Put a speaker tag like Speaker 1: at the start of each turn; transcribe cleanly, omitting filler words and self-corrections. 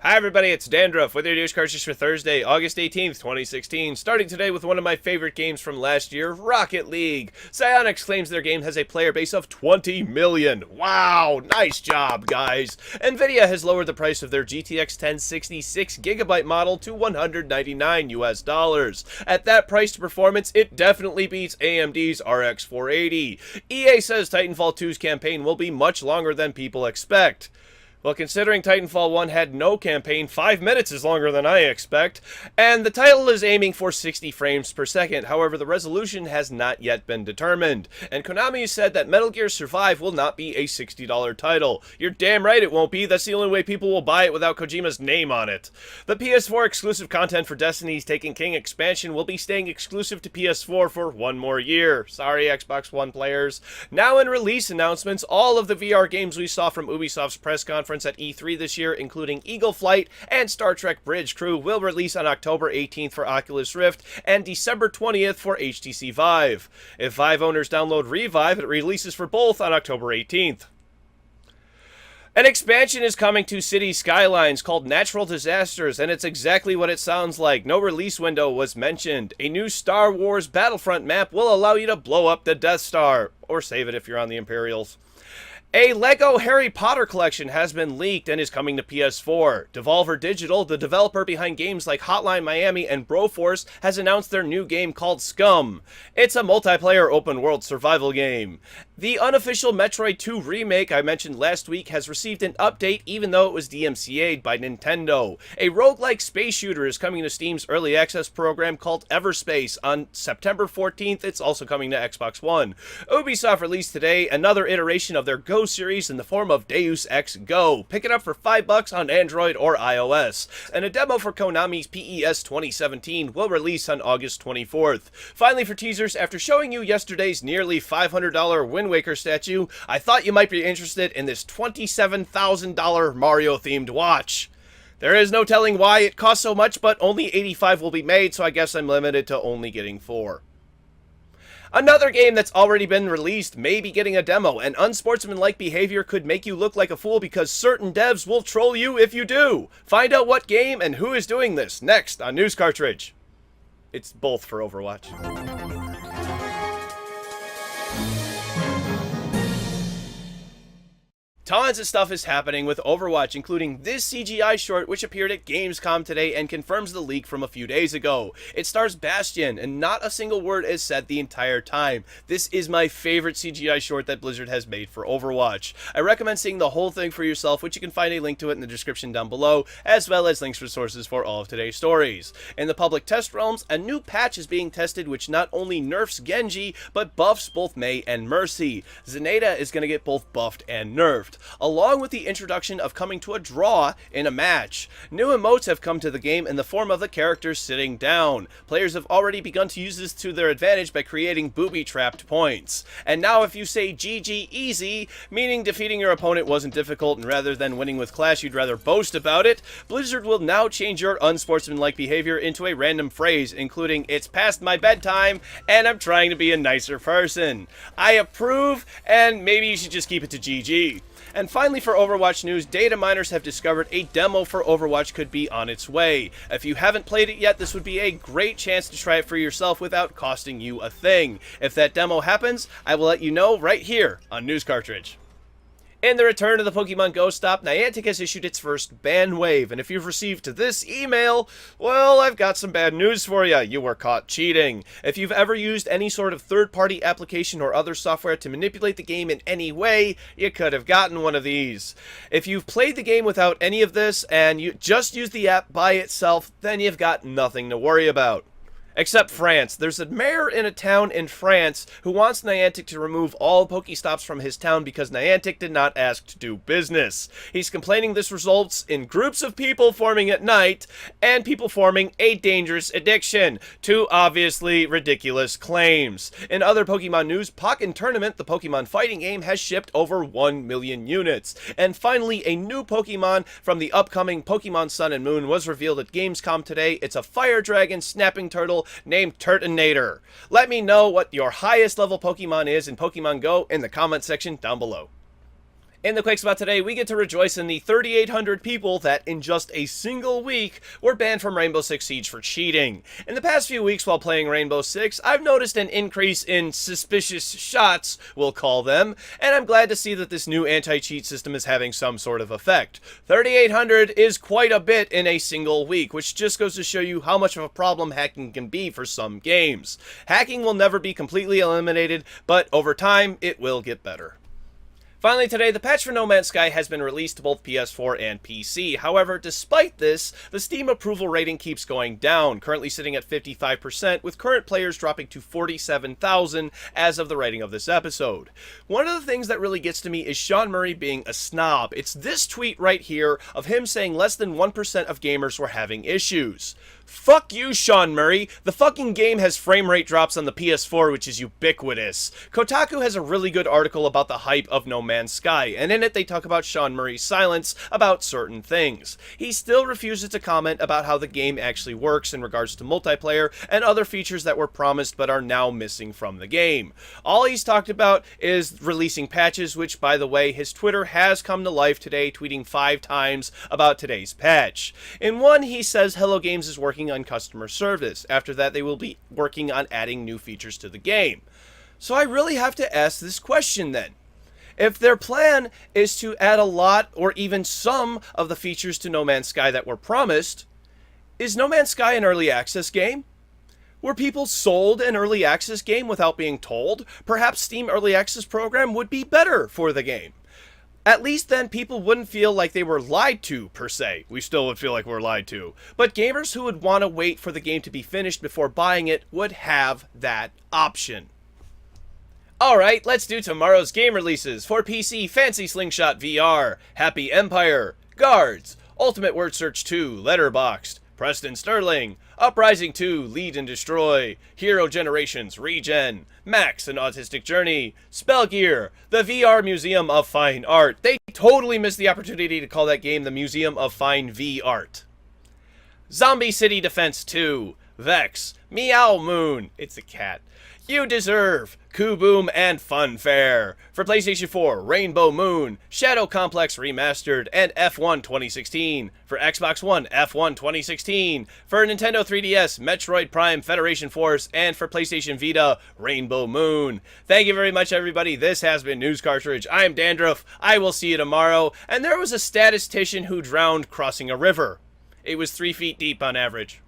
Speaker 1: Hi everybody, it's Dandruff with your news cartridge for Thursday, August 18th, 2016. Starting today with one of my favorite games from last year, Rocket League. Psyonix claims their game has a player base of 20 million. Wow, nice job, guys. Nvidia has lowered the price of their GTX 1060 6GB model to $199 US. At that price to performance, it definitely beats AMD's RX 480. EA says Titanfall 2's campaign will be much longer than people expect. Well, considering Titanfall 1 had no campaign, 5 minutes is longer than I expect, and the title is aiming for 60 frames per second. However, the resolution has not yet been determined, and Konami said that Metal Gear Survive will not be a $60 title. You're damn right it won't be. That's the only way people will buy it without Kojima's name on it. The PS4 exclusive content for Destiny's Taken King expansion will be staying exclusive to PS4 for one more year. Sorry, Xbox One players. Now in release announcements, all of the VR games we saw from Ubisoft's press conference at E3 this year, including Eagle Flight and Star Trek Bridge Crew, will release on October 18th for Oculus Rift and December 20th for HTC Vive. If Vive owners download Revive, it releases for both on October 18th. An expansion is coming to Cities Skylines called Natural Disasters, and it's exactly what it sounds like. No release window was mentioned. A new Star Wars Battlefront map will allow you to blow up the Death Star, or save it if you're on the Imperials. A LEGO Harry Potter collection has been leaked and is coming to PS4. Devolver Digital, the developer behind games like Hotline Miami and Broforce, has announced their new game called Scum. It's a multiplayer open-world survival game. The unofficial Metroid 2 remake I mentioned last week has received an update even though it was DMCA'd by Nintendo. A roguelike space shooter is coming to Steam's early access program called Everspace on September 14th. It's also coming to Xbox One. Ubisoft released today another iteration of their Go series in the form of Deus Ex Go. Pick it up for $5 on Android or iOS. And a demo for Konami's PES 2017 will release on August 24th. Finally, for teasers, after showing you yesterday's nearly $500 Wind Waker statue, I thought you might be interested in this $27,000 Mario-themed watch. There is no telling why it costs so much, but only 85 will be made, so I guess I'm limited to only getting 4. Another game that's already been released may be getting a demo, and unsportsmanlike behavior could make you look like a fool because certain devs will troll you if you do. Find out what game and who is doing this next on News Cartridge. It's both for Overwatch. Tons of stuff is happening with Overwatch, including this CGI short which appeared at Gamescom today and confirms the leak from a few days ago. It stars Bastion, and not a single word is said the entire time. This is my favorite CGI short that Blizzard has made for Overwatch. I recommend seeing the whole thing for yourself, which you can find a link to it in the description down below, as well as links for sources for all of today's stories. In the public test realms, a new patch is being tested which not only nerfs Genji, but buffs both Mei and Mercy. Zenyatta is going to get both buffed and nerfed, along with the introduction of coming to a draw in a match. New emotes have come to the game in the form of the characters sitting down. Players have already begun to use this to their advantage by creating booby-trapped points. And now if you say GG easy, meaning defeating your opponent wasn't difficult and rather than winning with class you'd rather boast about it, Blizzard will now change your unsportsmanlike behavior into a random phrase, including "it's past my bedtime" and "I'm trying to be a nicer person." I approve, and maybe you should just keep it to GG. And finally, for Overwatch news, data miners have discovered a demo for Overwatch could be on its way. If you haven't played it yet, this would be a great chance to try it for yourself without costing you a thing. If that demo happens, I will let you know right here on News Cartridge. In the return of the Pokemon Go stop, Niantic has issued its first ban wave, and if you've received this email, well, I've got some bad news for you. You were caught cheating. If you've ever used any sort of third-party application or other software to manipulate the game in any way, you could have gotten one of these. If you've played the game without any of this, and you just use the app by itself, then you've got nothing to worry about. Except France. There's a mayor in a town in France who wants Niantic to remove all Pokestops from his town because Niantic did not ask to do business. He's complaining this results in groups of people forming at night and people forming a dangerous addiction. Two obviously ridiculous claims. In other Pokemon news, Pokken Tournament, the Pokemon fighting game, has shipped over 1 million units. And finally, a new Pokemon from the upcoming Pokemon Sun and Moon was revealed at Gamescom today. It's a fire dragon snapping turtle named Turtonator. Let me know what your highest level Pokemon is in Pokemon Go in the comment section down below. In the Quick Spot today, we get to rejoice in the 3,800 people that, in just a single week, were banned from Rainbow Six Siege for cheating. In the past few weeks while playing Rainbow Six, I've noticed an increase in suspicious shots, we'll call them, and I'm glad to see that this new anti-cheat system is having some sort of effect. 3,800 is quite a bit in a single week, which just goes to show you how much of a problem hacking can be for some games. Hacking will never be completely eliminated, but over time, it will get better. Finally today, the patch for No Man's Sky has been released to both PS4 and PC. However, despite this, the Steam approval rating keeps going down, currently sitting at 55%, with current players dropping to 47,000 as of the writing of this episode. One of the things that really gets to me is Sean Murray being a snob. It's this tweet right here of him saying less than 1% of gamers were having issues. Fuck you, Sean Murray. The fucking game has frame rate drops on the PS4, which is ubiquitous. Kotaku has a really good article about the hype of No Man's Sky, and in it they talk about Sean Murray's silence about certain things. He still refuses to comment about how the game actually works in regards to multiplayer and other features that were promised but are now missing from the game. All he's talked about is releasing patches, which, by the way, his Twitter has come to life today, tweeting 5 times about today's patch. In one, he says Hello Games is working on customer service. After that, they will be working on adding new features to the game. So I really have to ask this question then. If their plan is to add a lot or even some of the features to No Man's Sky that were promised, is No Man's Sky an early access game? Were people sold an early access game without being told? Perhaps Steam Early Access program would be better for the game. At least then people wouldn't feel like they were lied to, per se. We still would feel like we're lied to. But gamers who would want to wait for the game to be finished before buying it would have that option. Alright, let's do tomorrow's game releases. For PC, Fancy Slingshot VR, Happy Empire, Guards, Ultimate Word Search 2, Letterboxd, Preston Sterling, Uprising 2, Lead and Destroy, Hero Generations, Regen, Max, An Autistic Journey, Spellgear, the VR Museum of Fine Art. They totally missed the opportunity to call that game the Museum of Fine V-Art. Zombie City Defense 2, Vex, Meow Moon, it's a cat, You Deserve, Kuboom, and Funfair. For PlayStation 4, Rainbow Moon, Shadow Complex Remastered, and F1 2016. For Xbox One, F1 2016. For Nintendo 3DS, Metroid Prime Federation Force, and for PlayStation Vita, Rainbow Moon. Thank you very much, everybody. This has been News Cartridge. I'm Dandruff. I will see you tomorrow. And there was a statistician who drowned crossing a river. It was 3 feet deep on average.